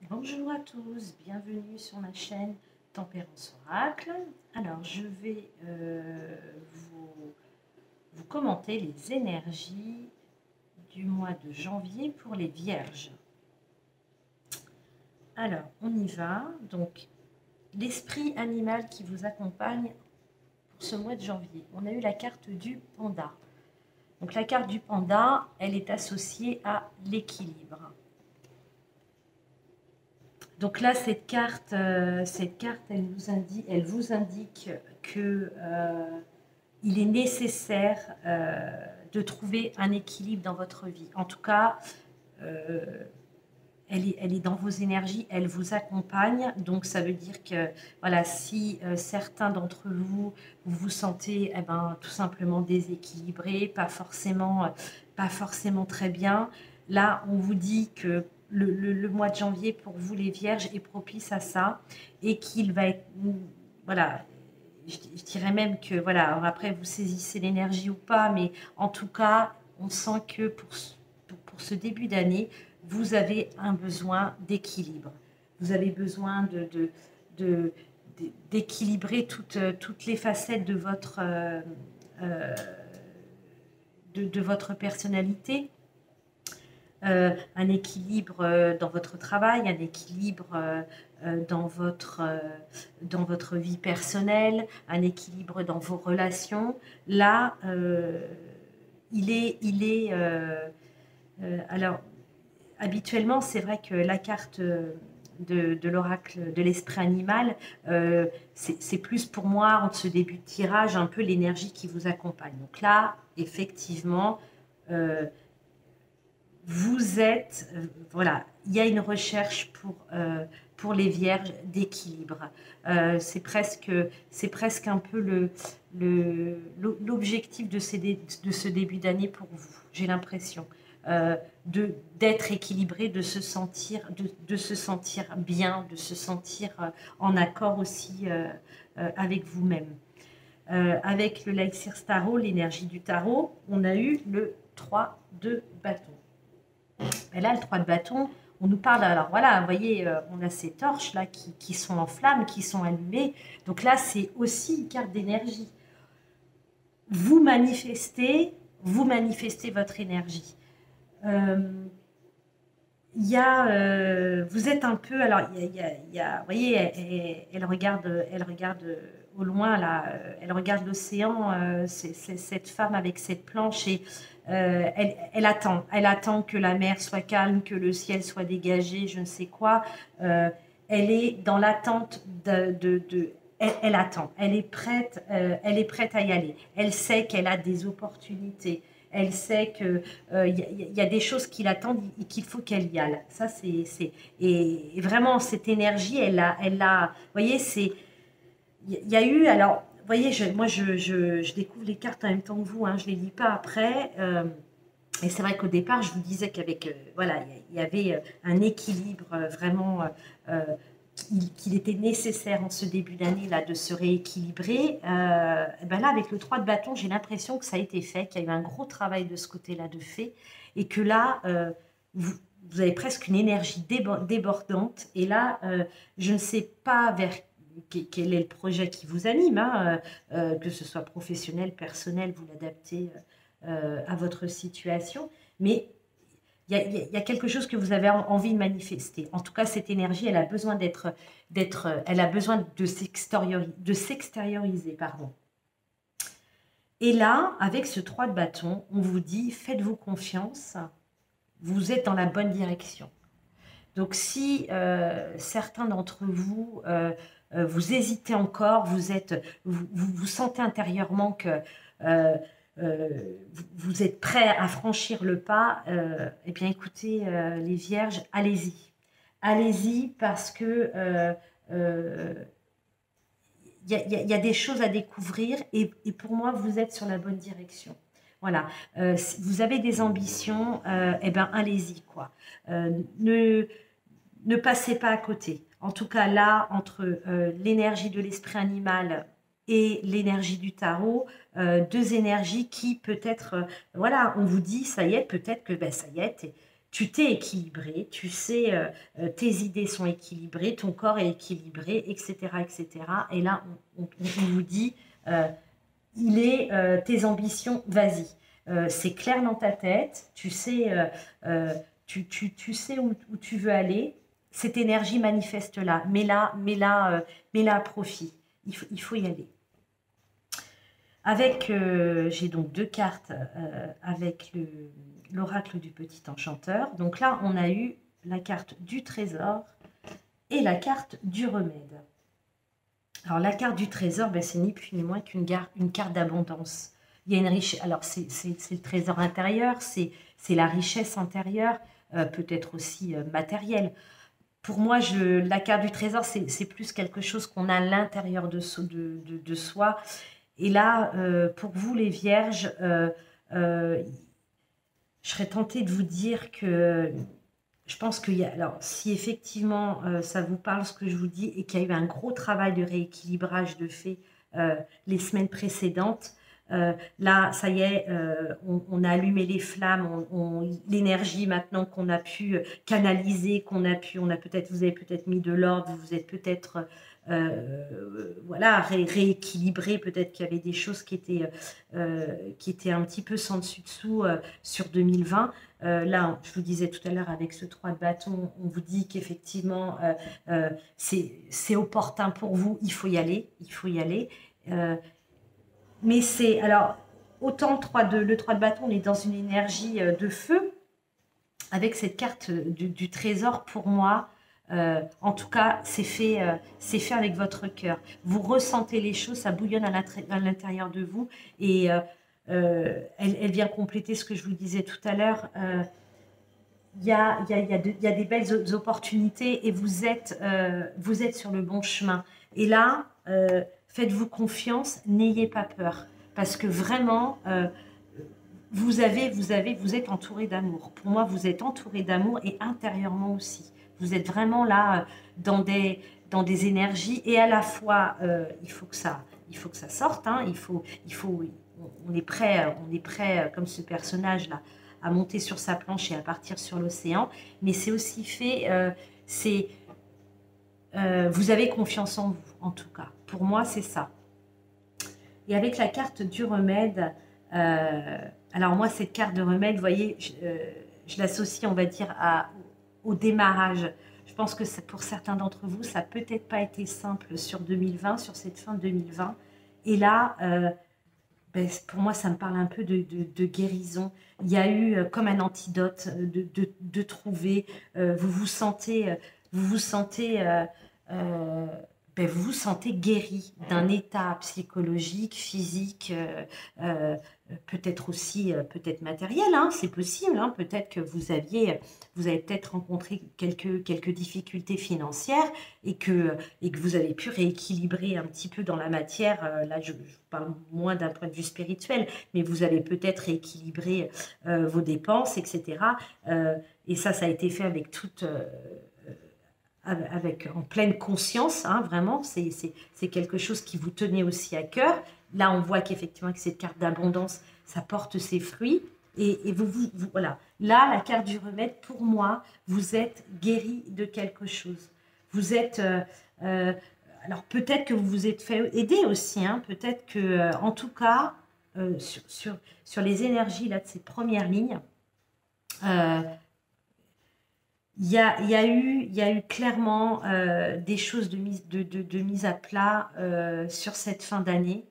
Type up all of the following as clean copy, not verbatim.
Bonjour à tous, bienvenue sur ma chaîne Tempérance Oracle. Alors, je vais vous commenter les énergies du mois de janvier pour les Vierges. Alors, on y va. Donc, l'esprit animal qui vous accompagne pour ce mois de janvier. On a eu la carte du panda. Donc, la carte du panda, elle est associée à l'équilibre. Donc là, cette carte, elle vous indique que il est nécessaire de trouver un équilibre dans votre vie. En tout cas, elle est dans vos énergies, elle vous accompagne. Donc ça veut dire que voilà, si certains d'entre vous vous sentez tout simplement déséquilibré, pas forcément très bien, là on vous dit que le mois de janvier pour vous les Vierges est propice à ça et qu'il va être, voilà, je dirais même que voilà, alors après vous saisissez l'énergie ou pas, mais en tout cas on sent que pour ce début d'année, vous avez un besoin d'équilibre. Vous avez besoin d'équilibrer toutes les facettes de votre personnalité. Un équilibre dans votre travail, un équilibre dans votre vie personnelle, un équilibre dans vos relations. Là, alors, habituellement, c'est vrai que la carte de l'oracle de l'esprit animal, c'est plus pour moi, en ce début de tirage, un peu l'énergie qui vous accompagne. Donc là, effectivement, vous êtes, voilà, il y a une recherche pour les vierges d'équilibre. C'est presque un peu l'objectif de ce début d'année pour vous, j'ai l'impression. D'être équilibré, de se sentir bien, de se sentir en accord aussi avec vous-même. Avec le Elixir Tarot, l'énergie du tarot, on a eu le 3 de bâton. Et là, le 3 de bâton, on nous parle, alors voilà, vous voyez, on a ces torches là qui sont en flammes, qui sont allumées. Donc là, c'est aussi une carte d'énergie. Vous manifestez votre énergie. Vous êtes un peu, alors vous voyez, elle regarde au loin là, elle regarde l'océan, c'est cette femme avec cette planche et elle attend que la mer soit calme, que le ciel soit dégagé, je ne sais quoi. Elle est dans l'attente elle attend, elle est prête à y aller. Elle sait qu'elle a des opportunités. Elle sait qu'il y a des choses qui l'attendent et qu'il faut qu'elle y aille. Ça, et vraiment, cette énergie, vous voyez, il y a eu, alors, vous voyez, moi, je découvre les cartes en même temps que vous, hein, je ne les lis pas après. Et c'est vrai qu'au départ, je vous disais qu'avec, voilà, il y avait un équilibre vraiment qu'il était nécessaire en ce début d'année là de se rééquilibrer. Ben là, avec le 3 de bâton, j'ai l'impression que ça a été fait, qu'il y a eu un gros travail de ce côté-là de fait, et que là, vous avez presque une énergie débordante. Et là, je ne sais pas vers quel est le projet qui vous anime, hein, que ce soit professionnel, personnel, vous l'adaptez à votre situation, mais il y a quelque chose que vous avez envie de manifester. En tout cas, cette énergie, elle a besoin elle a besoin de s'extérioriser, pardon. Et là, avec ce 3 de bâton, on vous dit, faites-vous confiance, vous êtes dans la bonne direction. Donc, si certains d'entre vous, vous hésitez encore, vous sentez intérieurement que vous êtes prêt à franchir le pas, eh bien écoutez, les vierges, allez-y. Allez-y parce que y a des choses à découvrir et pour moi, vous êtes sur la bonne direction. Voilà, si vous avez des ambitions, eh bien allez-y, quoi. Ne passez pas à côté. En tout cas, là, entre l'énergie de l'esprit animal et l'énergie du tarot, deux énergies qui peut-être, voilà, on vous dit, ça y est, peut-être que, ben, ça y est, tu t'es équilibré, tu sais, tes idées sont équilibrées, ton corps est équilibré, etc., etc. Et là, on vous dit, tes ambitions, vas-y. C'est clair dans ta tête, tu sais, tu sais où tu veux aller. Cette énergie manifeste là, mets-la à profit. Il faut y aller. J'ai donc 2 cartes avec l'oracle du petit enchanteur. Donc là, on a eu la carte du trésor et la carte du remède. Alors la carte du trésor, ben, c'est ni plus ni moins qu'une carte d'abondance. Il y a une richesse. Alors c'est le trésor intérieur, c'est la richesse intérieure, peut-être aussi matérielle. Pour moi, la carte du trésor, c'est plus quelque chose qu'on a à l'intérieur de soi. Et là, pour vous les vierges, je serais tentée de vous dire que je pense qu'il y a, alors si effectivement ça vous parle ce que je vous dis et qu'il y a eu un gros travail de rééquilibrage de fait les semaines précédentes, là ça y est, on a allumé les flammes, l'énergie maintenant qu'on a pu canaliser, vous avez peut-être mis de l'ordre, vous vous êtes peut-être voilà, rééquilibré, peut-être qu'il y avait des choses qui étaient un petit peu sans dessus dessous sur 2020. Là, je vous disais tout à l'heure avec ce 3 de bâton, on vous dit qu'effectivement, c'est opportun pour vous, il faut y aller, il faut y aller. Mais c'est, alors, autant le 3 de bâton, on est dans une énergie de feu, avec cette carte du trésor, pour moi, en tout cas, c'est fait avec votre cœur. Vous ressentez les choses, ça bouillonne à l'intérieur de vous, et elle vient compléter ce que je vous disais tout à l'heure. Il y a des belles opportunités et vous êtes sur le bon chemin. Et là, faites-vous confiance, n'ayez pas peur. Parce que vraiment, vous êtes entouré d'amour. Pour moi, vous êtes entouré d'amour et intérieurement aussi. Vous êtes vraiment là dans des énergies et à la fois, il faut que ça sorte. Hein, on est prêt comme ce personnage-là à monter sur sa planche et à partir sur l'océan. Mais c'est aussi fait, vous avez confiance en vous, en tout cas. Pour moi, c'est ça. Et avec la carte du remède, alors moi, cette carte de remède, vous voyez, je l'associe, on va dire, au démarrage. Je pense que pour certains d'entre vous, ça n'a peut-être pas été simple sur 2020, sur cette fin 2020. Et là, pour moi, ça me parle un peu de guérison. Il y a eu comme un antidote de trouver. Vous vous sentez guéri d'un état psychologique, physique, peut-être aussi peut-être matériel, hein, c'est possible. Hein, peut-être que vous avez peut-être rencontré quelques difficultés financières et que vous avez pu rééquilibrer un petit peu dans la matière. Là, je parle moins d'un point de vue spirituel, mais vous avez peut-être rééquilibré vos dépenses, etc. Et ça a été fait avec en pleine conscience, hein, vraiment, c'est quelque chose qui vous tenait aussi à cœur. Là, on voit qu'effectivement, que cette carte d'abondance, ça porte ses fruits. Et voilà. Là, la carte du remède, pour moi, vous êtes guéri de quelque chose. Vous êtes... alors, peut-être que vous vous êtes fait aider aussi. Hein, peut-être que, en tout cas, sur les énergies là, de ces premières lignes, il y a eu clairement des choses de mise à plat sur cette fin d'année.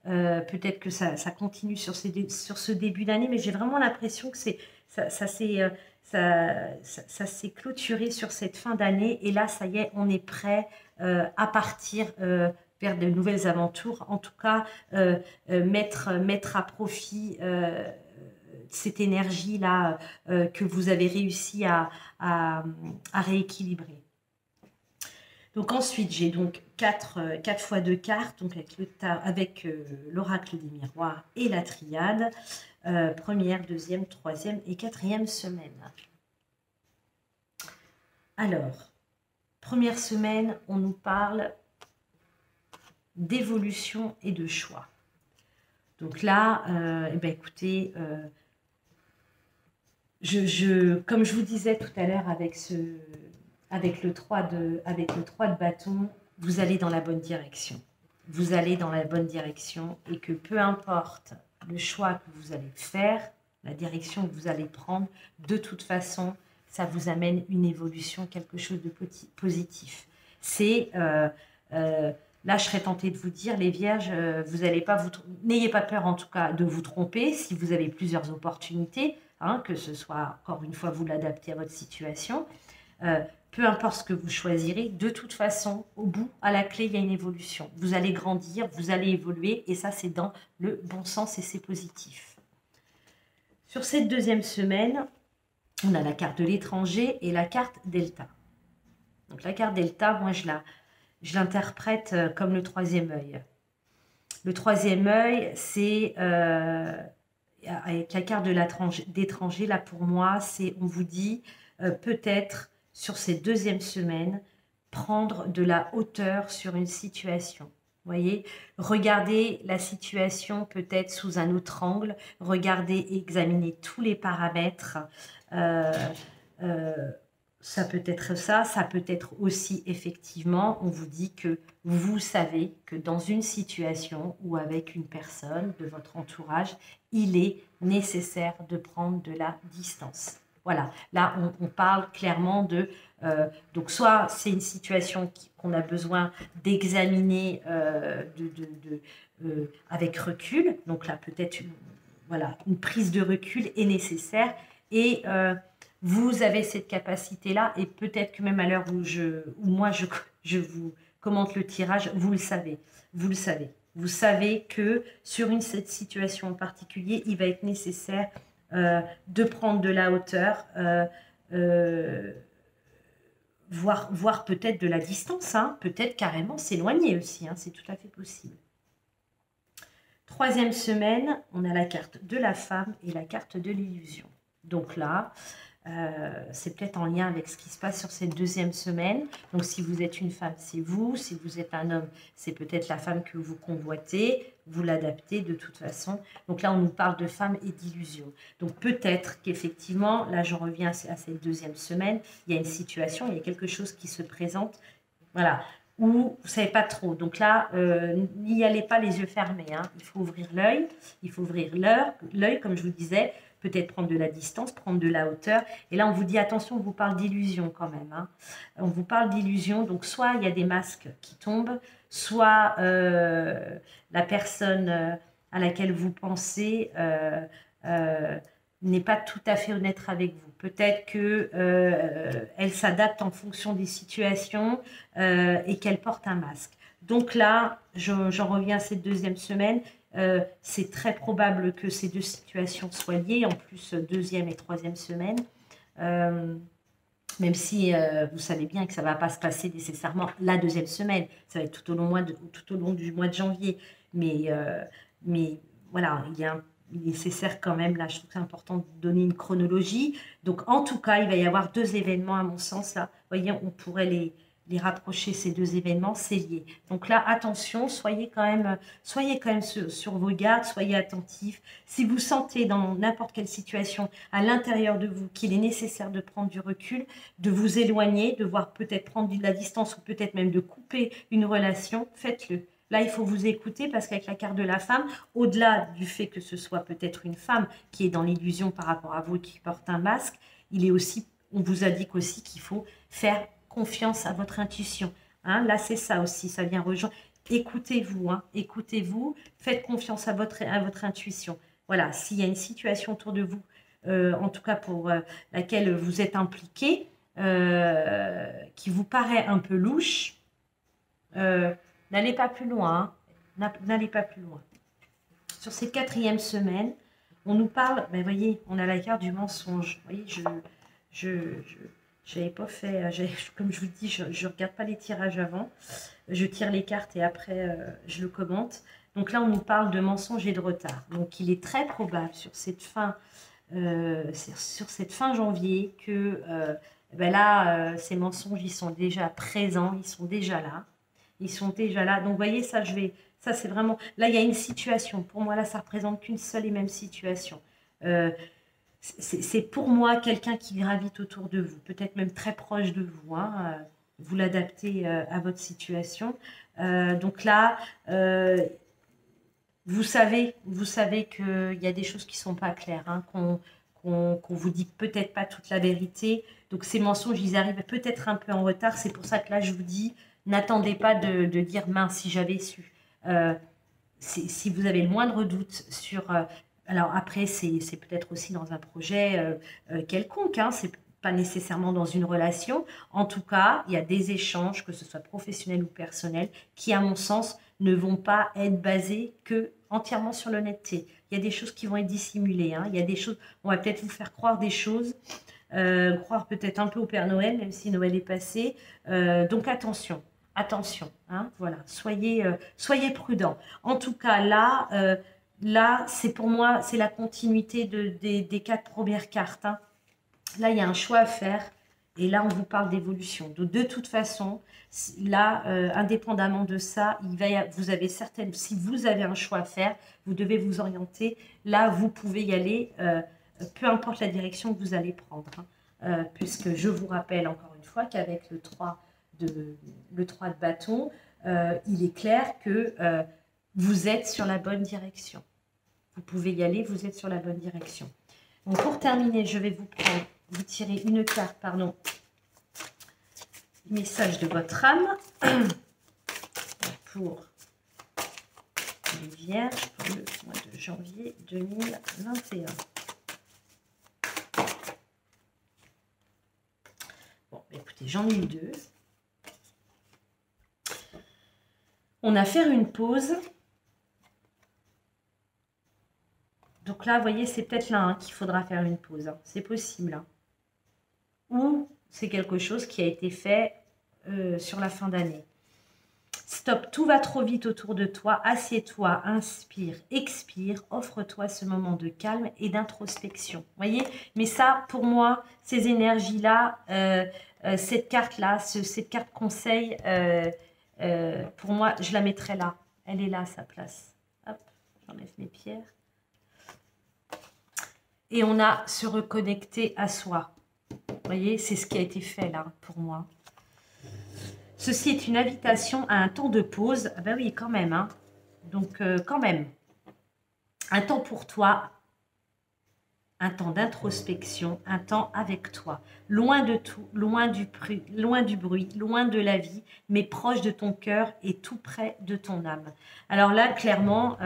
Peut-être que ça continue sur ce début d'année, mais j'ai vraiment l'impression que ça s'est clôturé sur cette fin d'année. Et là, ça y est, on est prêt à partir vers de nouvelles aventures. En tout cas, mettre à profit cette énergie-là que vous avez réussi à rééquilibrer. Donc ensuite, j'ai donc 4 fois 2 cartes, donc avec l'oracle des miroirs et la triade, première, deuxième, troisième et quatrième semaine. Alors, première semaine, on nous parle d'évolution et de choix. Donc là, écoutez, Comme je vous disais tout à l'heure avec le 3 de bâton, vous allez dans la bonne direction. Vous allez dans la bonne direction et que peu importe le choix que vous allez faire, la direction que vous allez prendre, de toute façon, ça vous amène une évolution, quelque chose de positif. C'est, là, je serais tentée de vous dire, les vierges, vous n'allez pas n'ayez pas peur en tout cas de vous tromper si vous avez plusieurs opportunités, hein, que ce soit, encore une fois, vous l'adaptez à votre situation. Peu importe ce que vous choisirez, de toute façon, au bout, à la clé, il y a une évolution. Vous allez grandir, vous allez évoluer, et ça, c'est dans le bon sens et c'est positif. Sur cette deuxième semaine, on a la carte de l'étranger et la carte Delta. Donc la carte Delta, moi, je l'interprète comme le troisième œil. Le troisième œil, c'est, avec la carte d'étranger, là, pour moi, c'est, on vous dit, peut-être, sur cette deuxième semaine, prendre de la hauteur sur une situation. Vous voyez, regardez la situation peut-être sous un autre angle, regardez, examinez tous les paramètres. Ça peut être ça peut être aussi, effectivement, on vous dit que vous savez que dans une situation ou avec une personne de votre entourage, il est nécessaire de prendre de la distance. Voilà, là, on parle clairement de... donc, soit c'est une situation qu'on a besoin d'examiner avec recul. Donc là, peut-être voilà, une prise de recul est nécessaire. Et vous avez cette capacité-là. Et peut-être que même à l'heure où moi, je vous commente le tirage, vous le savez. Vous le savez. Vous savez que sur cette situation en particulier, il va être nécessaire de prendre de la hauteur, voire peut-être de la distance, hein, peut-être carrément s'éloigner aussi, hein, c'est tout à fait possible. Troisième semaine, on a la carte de la femme et la carte de l'illusion. Donc là, c'est peut-être en lien avec ce qui se passe sur cette deuxième semaine. Donc si vous êtes une femme, c'est vous. Si vous êtes un homme, c'est peut-être la femme que vous convoitez. Vous l'adaptez de toute façon. Donc là, on nous parle de femme et d'illusion. Donc peut-être qu'effectivement, là, je reviens à cette deuxième semaine, il y a une situation, il y a quelque chose qui se présente, voilà, où vous ne savez pas trop. Donc là, n'y allez pas les yeux fermés, hein. Il faut ouvrir l'œil, il faut ouvrir l'œil, comme je vous disais, peut-être prendre de la distance, prendre de la hauteur. Et là, on vous dit, attention, on vous parle d'illusion quand même, hein. On vous parle d'illusion, donc soit il y a des masques qui tombent, soit la personne à laquelle vous pensez n'est pas tout à fait honnête avec vous. Peut-être qu'elle s'adapte en fonction des situations et qu'elle porte un masque. Donc là, j'en reviens à cette deuxième semaine. C'est très probable que ces deux situations soient liées, en plus deuxième et troisième semaine. Même si vous savez bien que ça ne va pas se passer nécessairement la deuxième semaine, ça va être tout au long du mois de janvier. Mais voilà, il est nécessaire quand même, là je trouve que c'est important de donner une chronologie. Donc en tout cas, il va y avoir deux événements à mon sens là. Vous voyez, on pourrait les rapprocher, ces deux événements, c'est lié. Donc là, attention, soyez quand même sur vos gardes, soyez attentifs. Si vous sentez dans n'importe quelle situation à l'intérieur de vous qu'il est nécessaire de prendre du recul, de vous éloigner, de voir peut-être prendre de la distance ou peut-être même de couper une relation, faites-le. Là, il faut vous écouter parce qu'avec la carte de la femme, au-delà du fait que ce soit peut-être une femme qui est dans l'illusion par rapport à vous, qui porte un masque, il est aussi, on vous indique aussi qu'il faut faire confiance à votre intuition. Hein, là, c'est ça aussi, ça vient rejoindre. Écoutez-vous, hein, écoutez-vous, faites confiance à votre intuition. Voilà, s'il y a une situation autour de vous, en tout cas pour laquelle vous êtes impliqué, qui vous paraît un peu louche, n'allez pas plus loin. Hein, n'allez pas plus loin. Sur cette quatrième semaine, on nous parle, ben, voyez, on a la carte du mensonge. Vous voyez, j'avais pas fait, comme je vous dis, je ne regarde pas les tirages avant. Je tire les cartes et après, je le commente. Donc là, on nous parle de mensonge et de retard. Donc, il est très probable sur cette fin janvier que ben là, ces mensonges, ils sont déjà présents, ils sont déjà là. Ils sont déjà là. Donc, vous voyez, ça, c'est vraiment... Là, il y a une situation. Pour moi, là, ça ne représente qu'une seule et même situation. c'est pour moi quelqu'un qui gravite autour de vous, peut-être même très proche de vous, hein, vous l'adaptez à votre situation. Donc là, vous savez qu'il y a des choses qui ne sont pas claires, hein, qu'on vous dit peut-être pas toute la vérité. Donc ces mensonges, ils arrivent peut-être un peu en retard. C'est pour ça que là, je vous dis, n'attendez pas de dire mince si j'avais su. Si vous avez le moindre doute sur... alors après, c'est peut-être aussi dans un projet quelconque, hein, c'est pas nécessairement dans une relation. En tout cas, il y a des échanges, que ce soit professionnel ou personnel, qui, à mon sens, ne vont pas être basés que entièrement sur l'honnêteté. Il y a des choses qui vont être dissimulées, hein. Il y a des choses, on va peut-être vous faire croire des choses, croire peut-être un peu au Père Noël, même si Noël est passé. Donc attention. Attention, hein, voilà, soyez prudents. En tout cas, là, c'est pour moi, c'est la continuité des 4 premières cartes, hein. Là, il y a un choix à faire. Et là, on vous parle d'évolution. De toute façon, là, indépendamment de ça, vous avez si vous avez un choix à faire, vous devez vous orienter. Là, vous pouvez y aller, peu importe la direction que vous allez prendre, hein. Puisque je vous rappelle encore une fois qu'avec le 3 de bâton, il est clair que vous êtes sur la bonne direction. Vous pouvez y aller, vous êtes sur la bonne direction. Donc, pour terminer, je vais vous tirer une carte, pardon, message de votre âme pour les Vierges pour le mois de janvier 2021. Bon, écoutez, j'en ai eu 2. On a fait une pause. Donc là, vous voyez, c'est peut-être là, hein, qu'il faudra faire une pause, hein. C'est possible, hein. Ou c'est quelque chose qui a été fait sur la fin d'année. Stop, tout va trop vite autour de toi. Assieds-toi, inspire, expire, offre-toi ce moment de calme et d'introspection. Vous voyez? Mais ça, pour moi, ces énergies-là, cette carte-là, cette carte conseil, pour moi, je la mettrai là. Elle est là à sa place. Hop, j'enlève mes pierres. Et on a se reconnecter à soi. Vous voyez, c'est ce qui a été fait là pour moi. Ceci est une invitation à un temps de pause. Ah ben oui, quand même, hein. Donc, quand même. Un temps pour toi, un temps d'introspection, un temps avec toi. Loin de tout, loin du bruit, loin de la vie, mais proche de ton cœur et tout près de ton âme. Alors là, clairement,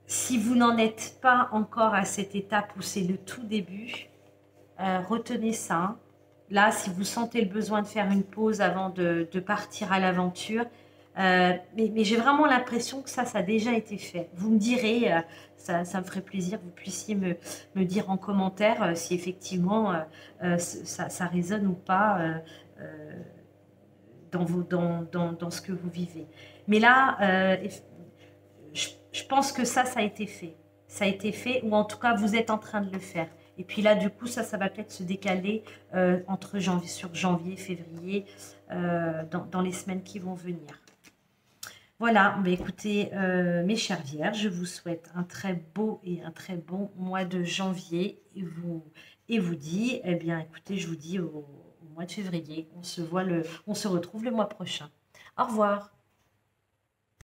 si vous n'en êtes pas encore à cette étape où c'est le tout début, retenez ça. Là, si vous sentez le besoin de faire une pause avant de partir à l'aventure, mais j'ai vraiment l'impression que ça a déjà été fait. Vous me direz, ça me ferait plaisir que vous puissiez me dire en commentaire si effectivement ça résonne ou pas dans ce que vous vivez. Mais là, je pense que ça a été fait. Ça a été fait, ou en tout cas, vous êtes en train de le faire. Et puis là, du coup, ça va peut-être se décaler sur janvier, février, dans les semaines qui vont venir. Voilà, bah écoutez, mes chères Vierges, je vous souhaite un très beau et un très bon mois de janvier. Et vous dis, eh bien, écoutez, je vous dis au mois de février. On se retrouve le mois prochain. Au revoir.